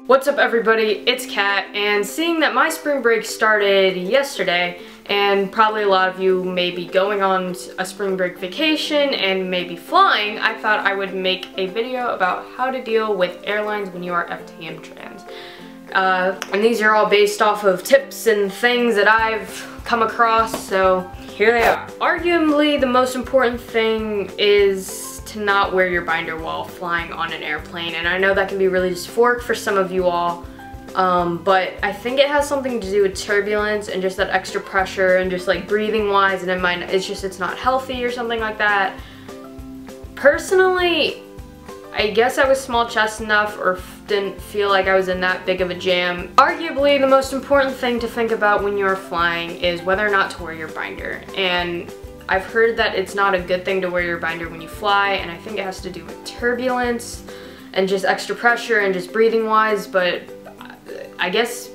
What's up everybody, it's Kat, and seeing that my spring break started yesterday, and probably a lot of you may be going on a spring break vacation and maybe flying, I thought I would make a video about how to deal with airlines when you are FTM trans. And these are all based off of tips and things that I've come across, so here they are. Arguably the most important thing is to not wear your binder while flying on an airplane, and I know that can be really dysphoric for some of you all, but I think it has something to do with turbulence and just that extra pressure and just like breathing wise, and in mine it's not healthy or something like that. Personally, I guess I was small chest enough or didn't feel like I was in that big of a jam. Arguably the most important thing to think about when you're flying is whether or not to wear your binder, and I've heard that it's not a good thing to wear your binder when you fly, and I think it has to do with turbulence and just extra pressure and just breathing wise, but I guess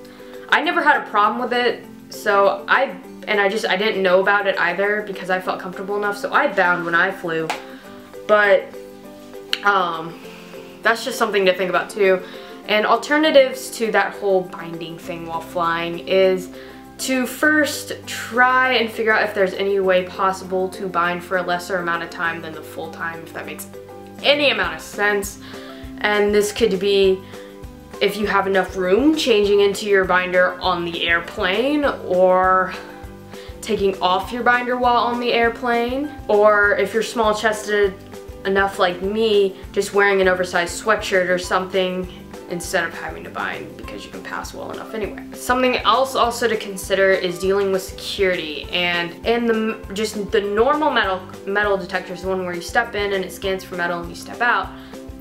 I never had a problem with it, so I didn't know about it either because I felt comfortable enough, so I bound when I flew. But that's just something to think about too. And alternatives to that whole binding thing while flying is to first try and figure out if there's any way possible to bind for a lesser amount of time than the full time, if that makes any amount of sense. And this could be if you have enough room changing into your binder on the airplane, or taking off your binder while on the airplane, or if you're small chested enough like me, just wearing an oversized sweatshirt or something instead of having to bind because you can pass well enough anyway. Something else also to consider is dealing with security, and the normal metal detectors, the one where you step in and it scans for metal and you step out,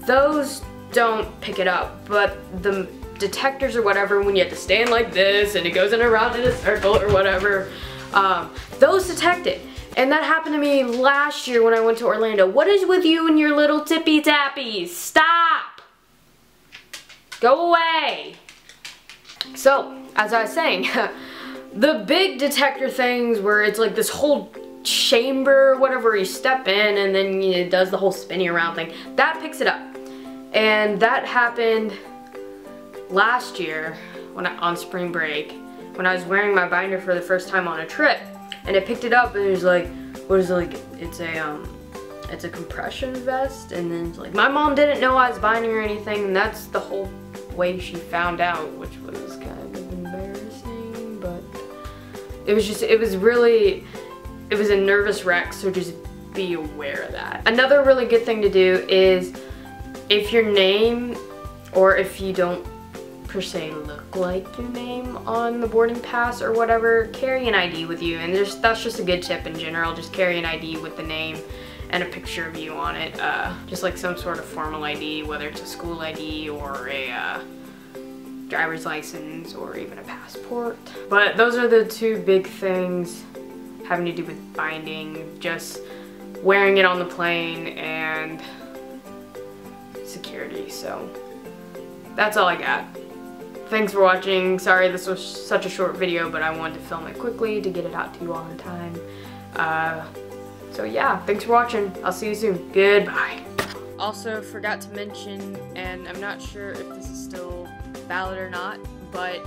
those don't pick it up, but the detectors or whatever, when you have to stand like this and it goes around in a circle or whatever, those detect it. And that happened to me last year when I went to Orlando. What is with you and your little tippy tappies? Stop! Go away! So, as I was saying, the big detector things where it's like this whole chamber, whatever, you step in and then it does the whole spinning around thing, that picks it up. And that happened last year on spring break when I was wearing my binder for the first time on a trip, and it picked it up and it was like, what is it, like, it's a compression vest, and then it's like, my mom didn't know I was binding or anything, and that's the whole way she found out, which was kind of embarrassing, but it was a nervous wreck, so just be aware of that. Another really good thing to do is, if your name, or if you don't per se look like your name on the boarding pass or whatever, carry an ID with you, and that's just a good tip in general. Just carry an ID with the name and a picture of you on it, just like some sort of formal ID, whether it's a school ID or a driver's license or even a passport. But those are the two big things having to do with binding, just wearing it on the plane and security. So that's all I got. Thanks for watching. Sorry this was such a short video, but I wanted to film it quickly to get it out to you all in time. So yeah, thanks for watching. I'll see you soon. Goodbye. Also forgot to mention, and I'm not sure if this is still valid or not, but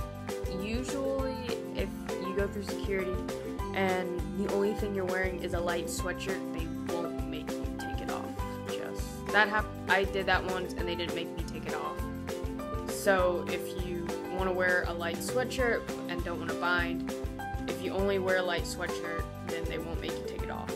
usually if you go through security and the only thing you're wearing is a light sweatshirt, they won't make you take it off. I did that once and they didn't make me take it off. So if you want to wear a light sweatshirt and don't want to bind, if you only wear a light sweatshirt, then they won't make you take it off.